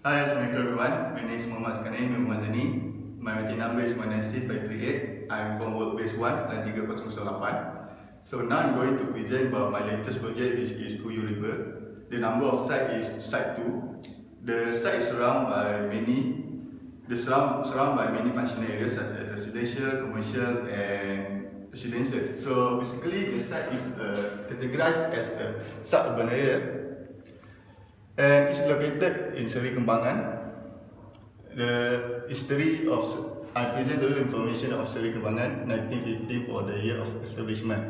Hi, Assalamualaikum everyone. My name is Muhammad Zani. My meeting number is 196538. I'm from Workbase 1, LAN 3008. So now I'm going to present about my latest project, which is Kuyu River. The number of site is site 2. The site is surrounded by many functional areas such as residential, commercial, and residential. So basically, the site is categorized as a suburban area. And it's located in Seri Kembangan. The history of I present the information of Seri Kembangan 1915 for the year of establishment.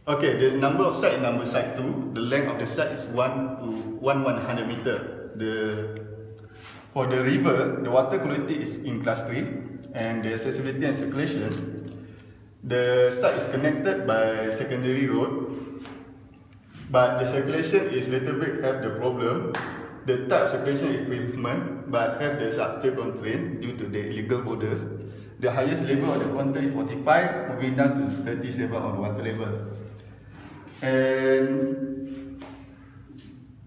Okay, the number of site number site 2. The length of the site is 1 to 100 meter. For the river, the water quality is in class 3, and the accessibility and circulation. The site is connected by secondary road. But the circulation is little bit have the problem. The type of circulation is improvement, but have the structure constraint due to the illegal borders. The highest level of the contour is 45, moving down to 37 on the water level. And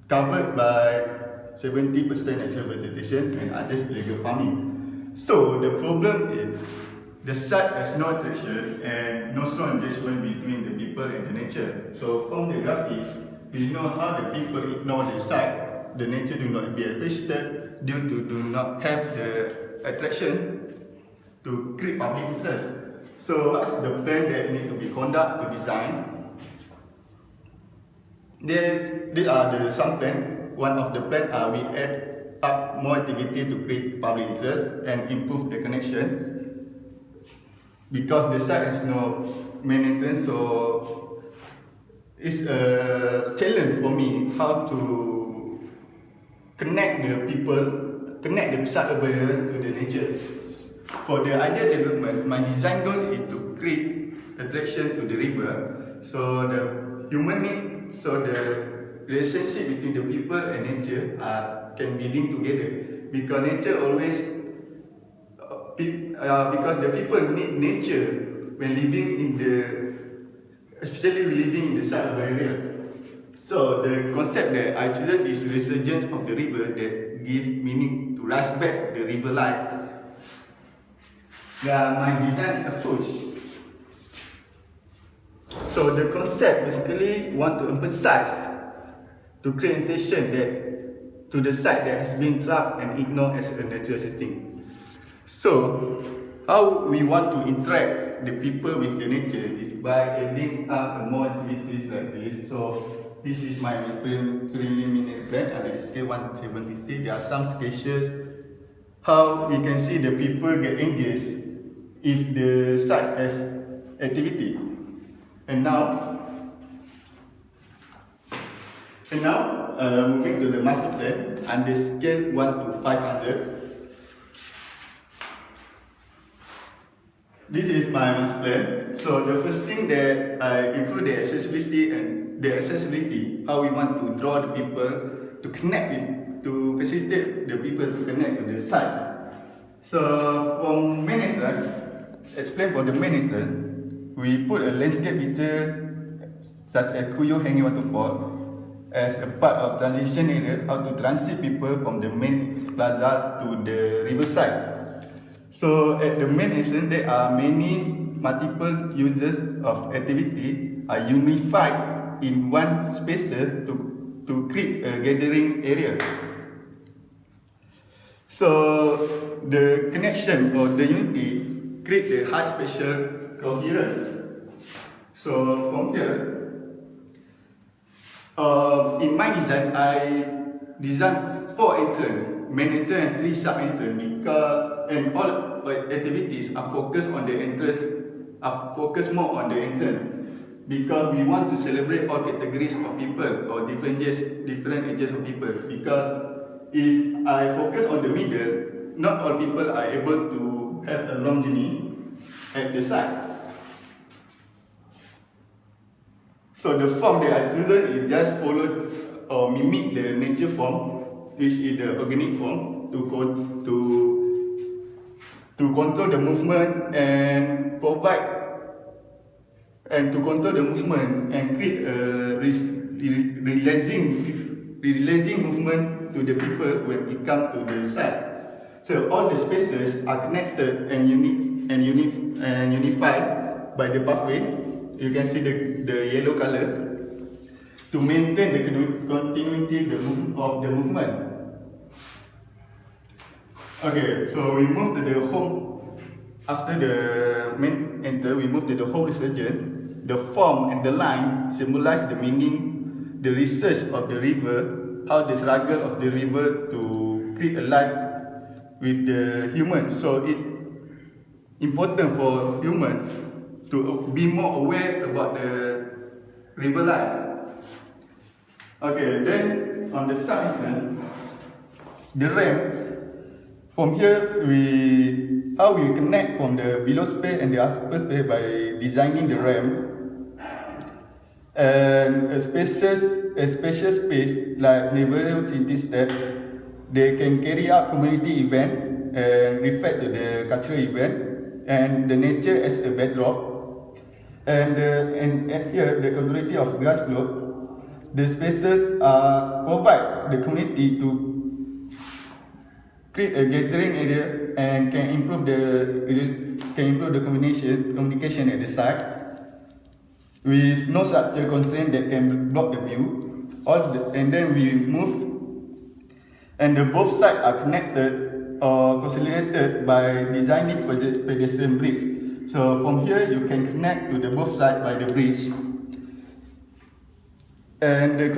covered by 70% natural vegetation and others illegal farming. So the problem is the site has no attraction and no strong engagement between the people and the nature. So from the graphic, we know how the people ignore the site, the nature do not be appreciated due to do not have the attraction to create public interest. So what's the plan that need to be conducted to design? There are some plan. One of the plan we add up more activity to create public interest and improve the connection. Because the site has no main entrance, so it's a challenge for me how to connect the people, connect the site over here to the nature. For the idea development, my design goal is to create attraction to the river, so the human need, so the relationship between the people and nature can be linked together. Because nature always because the people need nature when living in especially living in the suburban area. So the concept that I chosen is resurgence of the river that give meaning to rise back the river life. My design approach. So the concept basically want to emphasize to create attention that to the site that has been trapped and ignored as a natural setting. So, how we want to interact the people with the nature is by adding up more activities like this. So, this is my preliminary plan under the scale 1 to 750. There are some sketches how we can see the people get engaged if the site has activity. And now, moving to the master plan under scale 1 to 500. This is my master plan. So the first thing that I improve the accessibility, how we want to draw the people to connect with, to facilitate the people to connect to the site. So from main entrance, explain for the main entrance, we put a landscape feature such as Kuyu hanging waterfall as a part of transition area, how to transit people from the main plaza to the riverside. So at the main entrance, there are multiple users of activity are unified in one spaces to create a gathering area. So the connection or the unity create the hard spatial coherence. So from here, in my design, I designed 4 entrance, main entrance and 3 sub entrance, and all activities are focused on the entrance, are focused more on the entrance, because we want to celebrate all categories of people or different ages of people. Because if I focus on the middle, not all people are able to have a long journey at the site. So the form that I chosen is just follow or mimic the nature form, which is the organic form, to control the movement and provide and to control the movement and create a relaxing releasing movement to the people when it comes to the site. So all the spaces are connected and unified by the pathway. You can see the yellow color to maintain the continuity of the movement. Okay, so we move to the home. After the main enter, we move to the home resurgent. The form and the line symbolize the meaning, the research of the river, how the struggle of the river to create a life with the human. So it's important for human to be more aware about the river life. Okay, then on the side, the ramp. From here, how we connect from the below space and the upper space by designing the ramp and a special space like neighborhood city step. They can carry out community event and refer to the cultural event and the nature as a bedrock. And here the continuity of grass plot. The spaces provide the community to create a gathering area and can improve the communication at the site with no structure constraint that can block the view. And then we move, and both sides are connected or consolidated by designing pedestrian bridge. So from here you can connect to the both sides by the bridge. And the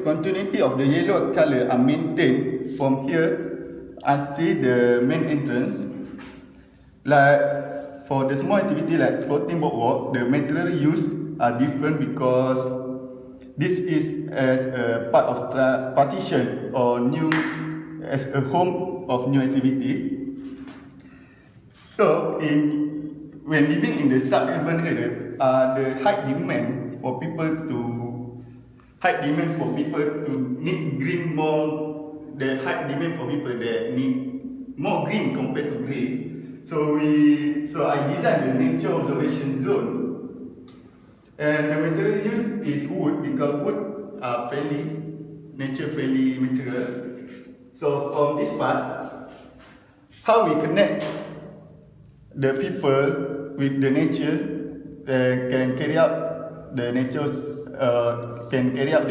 continuity of the yellow color are maintained from here until the main entrance. Like for the small activity like floating boardwalk, the material used are different because this is as a part of partition or as a home of new activity. So when living in the suburban area, the high demand for people to need green more. The high demand for people that need more green compared to grey. So I designed the nature observation zone. And the material used is wood because wood are nature friendly material. So from this part, how we connect the people with the nature can carry out the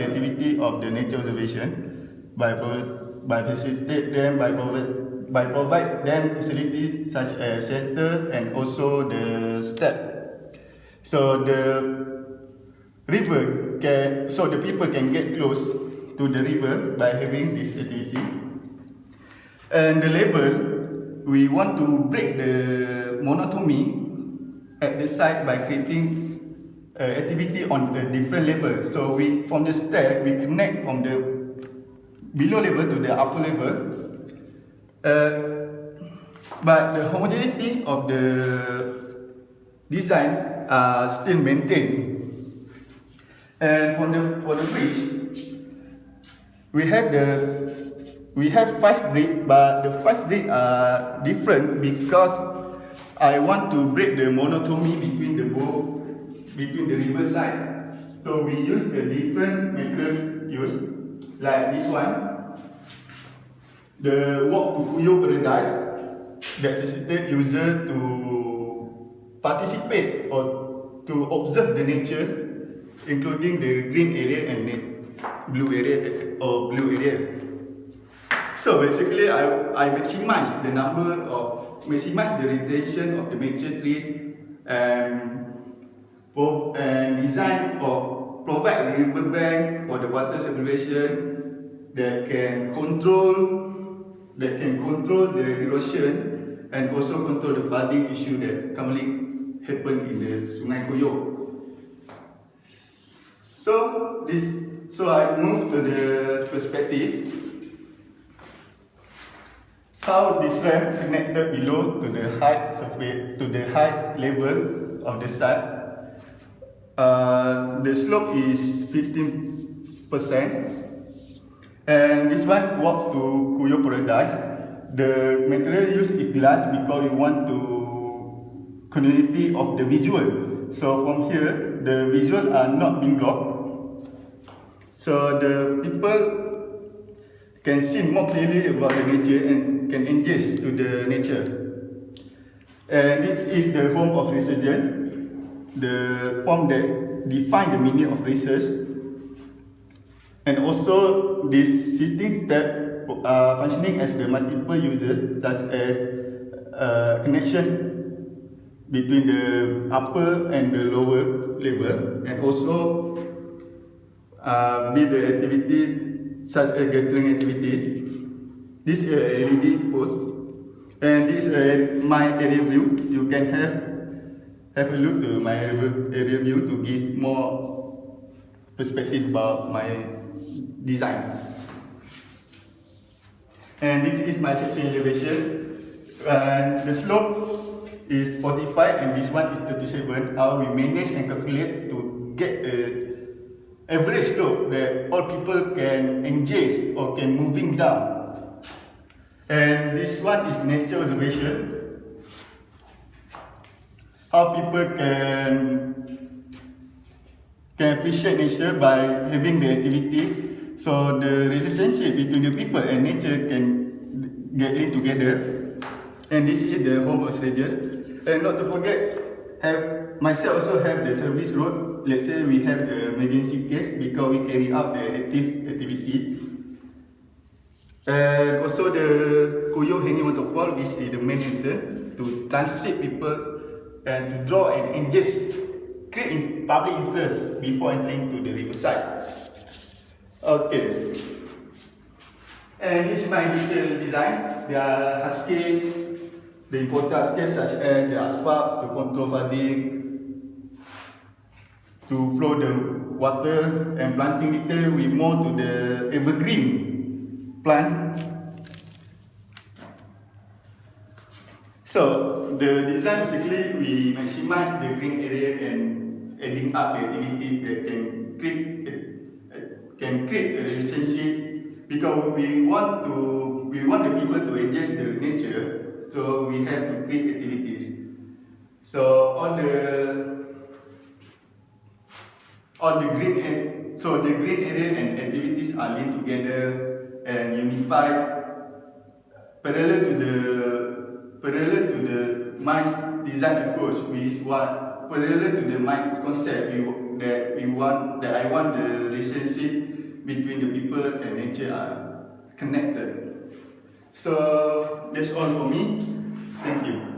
activity of the nature observation by facilitate them by provide them facilities such as shelter and also the step. So the people can get close to the river by having this activity. And the level, we want to break the monotony at the site by creating activity on the different levels. So from the stair, we connect from the below level to the upper level, but the homogeneity of the design are still maintained. And for the bridge, we have 5 bridges, but the 5 bridges are different because I want to break the monotony between the river side. So we use a different material used. Like this one, the walk to Kuyo Paradise that facilitate user to participate or to observe the nature, including the green area and the blue area. So basically, I maximize the retention of the mature trees and design or provide a riverbank for the water circulation that can control the erosion and also control the flooding issue that commonly happen in the Sungai Koyo. So I move to the perspective. How this ramp connected below to the height level of the site. The slope is 15%, and this one walk to Kuyo Paradise. The material used is glass because we want to continuity of the visual. So from here, the visual are not being blocked. So the people can see more clearly about the nature and can engage to the nature. And this is the home of resurgence, the form that define the meaning of research. And also this system step functioning as the multiple users, such as connection between the upper and the lower level, and also be the activities such as gathering activities. This is a LED post, and this is my area view. You can have a look to my area view to give more perspective about my design. And this is my section elevation. And the slope is 45 and this one is 37. How we manage and calculate to get a average slope that all people can engage or can moving down. And this one is nature observation. How people can appreciate nature by having the activities. So the relationship between the people and nature can get in together. And this is the home of stranger. And not to forget, myself also have the service road. Let's say we have the emergency case because we carry out the active activity. And also the Koyo hanging waterfall, which is the main entrance to transit people and to draw and engage, create public interest before entering to the riverside. Okay. And this is my detailed design. There are hardscape, the important hardscapes such as the asphalt to control flooding, to flow the water, and planting detail we more to the evergreen plant. So the design basically we maximize the green area and adding up the activities that can create a relationship, because we want the people to engage the nature, so we have to create activities. So all the green area and activities are linked together and unified parallel to the my design approach, which is what parallel to the my concept that I want the relationship between the people and nature are connected. So that's all for me. Thank you.